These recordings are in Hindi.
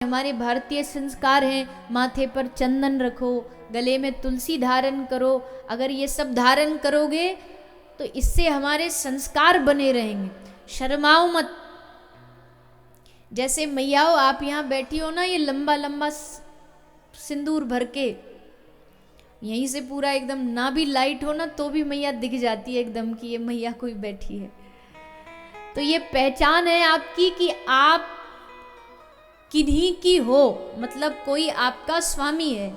हमारे भारतीय संस्कार हैं, माथे पर चंदन रखो, गले में तुलसी धारण करो। अगर ये सब धारण करोगे तो इससे हमारे संस्कार बने रहेंगे। शर्माओ मत। जैसे मैयाओ आप यहाँ बैठी हो ना, ये लंबा लंबा सिंदूर भर के, यहीं से पूरा एकदम ना भी लाइट हो ना तो भी मैया दिख जाती है एकदम कि ये मैया कोई बैठी है। तो ये पहचान है आपकी कि आप किन्हीं की हो, मतलब कोई आपका स्वामी है।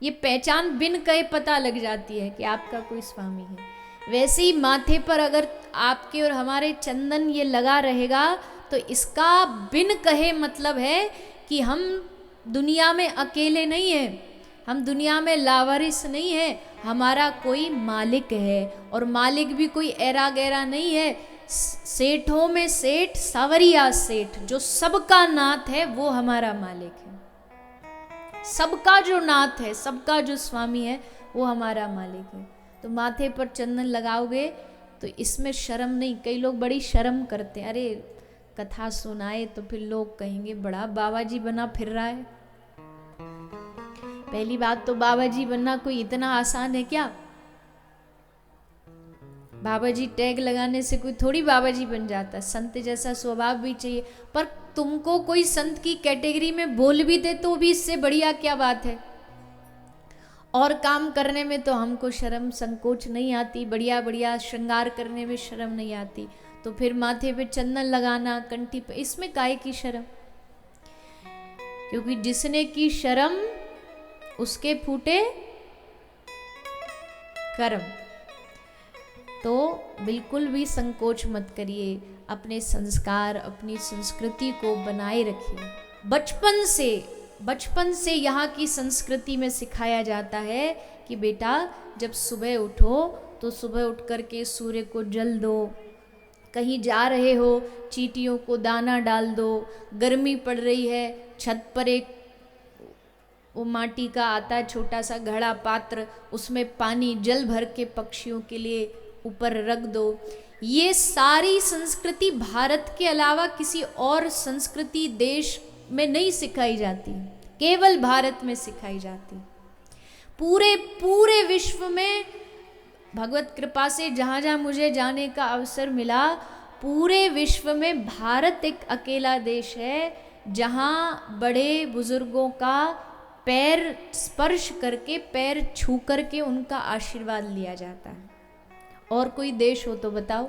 ये पहचान बिन कहे पता लग जाती है कि आपका कोई स्वामी है। वैसे ही माथे पर अगर आपके और हमारे चंदन ये लगा रहेगा तो इसका बिन कहे मतलब है कि हम दुनिया में अकेले नहीं हैं, हम दुनिया में लावारिस नहीं है, हमारा कोई मालिक है। और मालिक भी कोई ऐरा गैरा नहीं है, सेठों में सेठ, सावरिया सेठ, जो सबका नाथ है वो हमारा मालिक है। सबका जो नाथ है, सबका जो स्वामी है वो हमारा मालिक है। तो माथे पर चंदन लगाओगे तो इसमें शर्म नहीं। कई लोग बड़ी शर्म करते हैं, अरे कथा सुनाए तो फिर लोग कहेंगे बड़ा बाबा जी बना फिर रहा है। पहली बात तो बाबा जी बनना कोई इतना आसान है क्या? बाबा जी टैग लगाने से कोई थोड़ी बाबा जी बन जाता है। संत जैसा स्वभाव भी चाहिए। पर तुमको कोई संत की कैटेगरी में बोल भी दे तो भी इससे बढ़िया क्या बात है। और काम करने में तो हमको शर्म संकोच नहीं आती, बढ़िया बढ़िया श्रृंगार करने में शर्म नहीं आती, तो फिर माथे पे चंदन लगाना, कंठी पे, इसमें काहे की शर्म? क्योंकि जिसने की शर्म उसके फूटे कर्म। तो बिल्कुल भी संकोच मत करिए, अपने संस्कार, अपनी संस्कृति को बनाए रखिए। बचपन से यहाँ की संस्कृति में सिखाया जाता है कि बेटा जब सुबह उठो तो सुबह उठ कर के सूर्य को जल दो, कहीं जा रहे हो चींटियों को दाना डाल दो, गर्मी पड़ रही है छत पर एक वो माटी का आता है छोटा सा घड़ा पात्र, उसमें पानी जल भर के पक्षियों के लिए ऊपर रख दो। ये सारी संस्कृति भारत के अलावा किसी और संस्कृति देश में नहीं सिखाई जाती, केवल भारत में सिखाई जाती। पूरे विश्व में भगवत कृपा से जहाँ जहाँ मुझे जाने का अवसर मिला, पूरे विश्व में भारत एक अकेला देश है जहाँ बड़े बुजुर्गों का पैर स्पर्श करके, पैर छू करके उनका आशीर्वाद लिया जाता है। और कोई देश हो तो बताओ?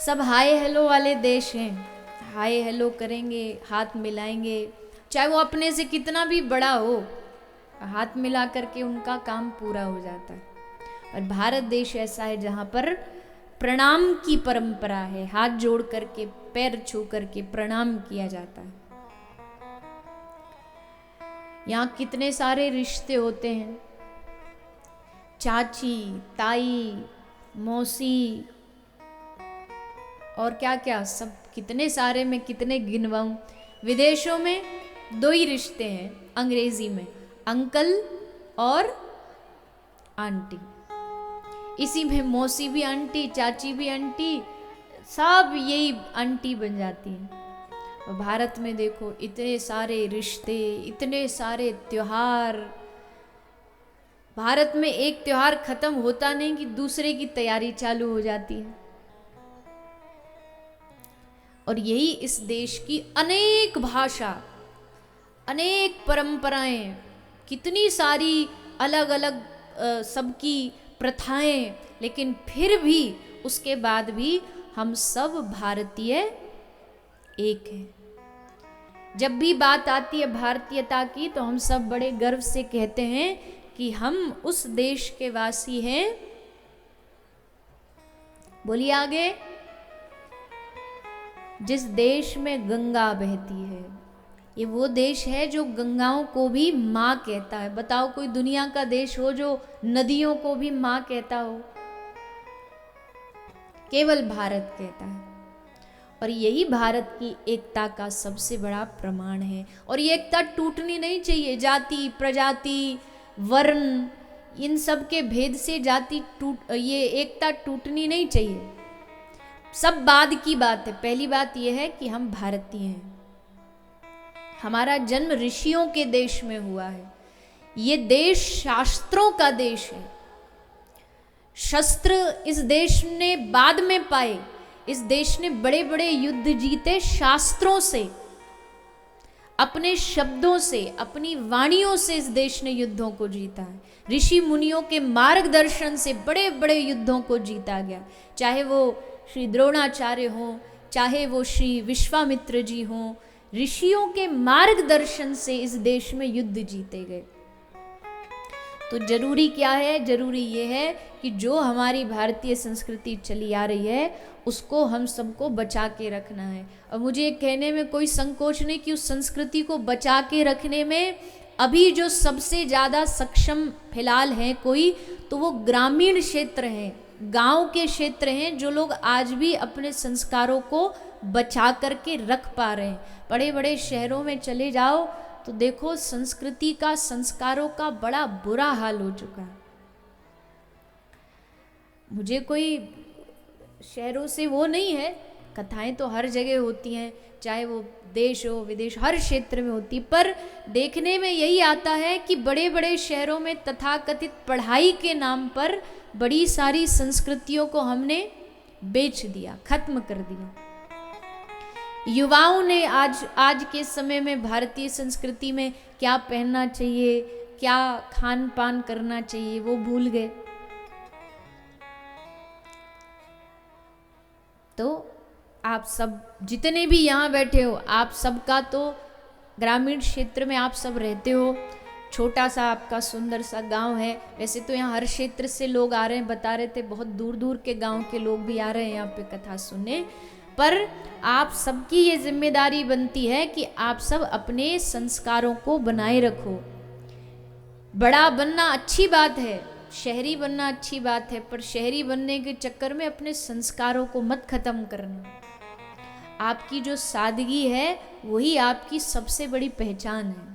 सब हाय हेलो वाले देश हैं, हाय हेलो करेंगे, हाथ मिलाएंगे, चाहे वो अपने से कितना भी बड़ा हो, हाथ मिला करके उनका काम पूरा हो जाता है। और भारत देश ऐसा है जहाँ पर प्रणाम की परंपरा है, हाथ जोड़ करके, पैर छू करके प्रणाम किया जाता है। यहाँ कितने सारे रिश्ते होते हैं, चाची, ताई, मौसी और क्या क्या सब, कितने सारे, में कितने गिनवाऊं। विदेशों में दो ही रिश्ते हैं, अंग्रेजी में अंकल और आंटी। इसी में मौसी भी आंटी, चाची भी आंटी, सब यही आंटी बन जाती हैं। और भारत में देखो इतने सारे रिश्ते, इतने सारे त्योहार। भारत में एक त्योहार खत्म होता नहीं कि दूसरे की तैयारी चालू हो जाती है। और यही इस देश की अनेक भाषा, अनेक परंपराएं, कितनी सारी अलग अलग सबकी प्रथाएं, लेकिन फिर भी उसके बाद भी हम सब भारतीय एक हैं। जब भी बात आती है भारतीयता की तो हम सब बड़े गर्व से कहते हैं कि हम उस देश के वासी हैं। बोलिए आगे। जिस देश में गंगा बहती है, ये वो देश है जो गंगाओं को भी माँ कहता है। बताओ कोई दुनिया का देश हो जो नदियों को भी माँ कहता हो? केवल भारत कहता है। और यही भारत की एकता का सबसे बड़ा प्रमाण है। और ये एकता टूटनी नहीं चाहिए। जाति, प्रजाति, वर्ण, इन सब के भेद से ये एकता टूटनी नहीं चाहिए। सब बाद की बात है। पहली बात यह है कि हम भारतीय हैं, हमारा जन्म ऋषियों के देश में हुआ है। ये देश शास्त्रों का देश है। शस्त्र इस देश ने बाद में पाए। इस देश ने बड़े बड़े युद्ध जीते शास्त्रों से, अपने शब्दों से, अपनी वाणियों से इस देश ने युद्धों को जीता है। ऋषि मुनियों के मार्गदर्शन से बड़े बड़े युद्धों को जीता गया। चाहे वो श्री द्रोणाचार्य हों, चाहे वो श्री विश्वामित्र जी हों, ऋषियों के मार्गदर्शन से इस देश में युद्ध जीते गए। तो जरूरी क्या है? जरूरी ये है कि जो हमारी भारतीय संस्कृति चली आ रही है उसको हम सबको बचा के रखना है। और मुझे कहने में कोई संकोच नहीं कि उस संस्कृति को बचा के रखने में अभी जो सबसे ज़्यादा सक्षम फिलहाल हैं कोई, तो वो ग्रामीण क्षेत्र हैं, गांव के क्षेत्र हैं, जो लोग आज भी अपने संस्कारों को बचा करके रख पा रहे हैं। बड़े बड़े शहरों में चले जाओ तो देखो संस्कृति का, संस्कारों का बड़ा बुरा हाल हो चुका है। मुझे कोई शहरों से वो नहीं है, कथाएं तो हर जगह होती हैं, चाहे वो देश हो विदेश, हर क्षेत्र में होती, पर देखने में यही आता है कि बड़े बड़े शहरों में तथाकथित पढ़ाई के नाम पर बड़ी सारी संस्कृतियों को हमने बेच दिया, खत्म कर दिया। युवाओं ने आज के समय में भारतीय संस्कृति में क्या पहनना चाहिए, क्या खान पान करना चाहिए, वो भूल गए। तो आप सब जितने भी यहाँ बैठे हो, आप सबका तो ग्रामीण क्षेत्र में आप सब रहते हो। छोटा सा आपका सुंदर सा गांव है। वैसे तो यहाँ हर क्षेत्र से लोग आ रहे हैं, बता रहे थे बहुत दूर दूर के गांव के लोग भी आ रहे हैं यहाँ पे कथा सुनने। पर आप सबकी ये जिम्मेदारी बनती है कि आप सब अपने संस्कारों को बनाए रखो। बड़ा बनना अच्छी बात है, शहरी बनना अच्छी बात है, पर शहरी बनने के चक्कर में अपने संस्कारों को मत खत्म करना। आपकी जो सादगी है वही आपकी सबसे बड़ी पहचान है।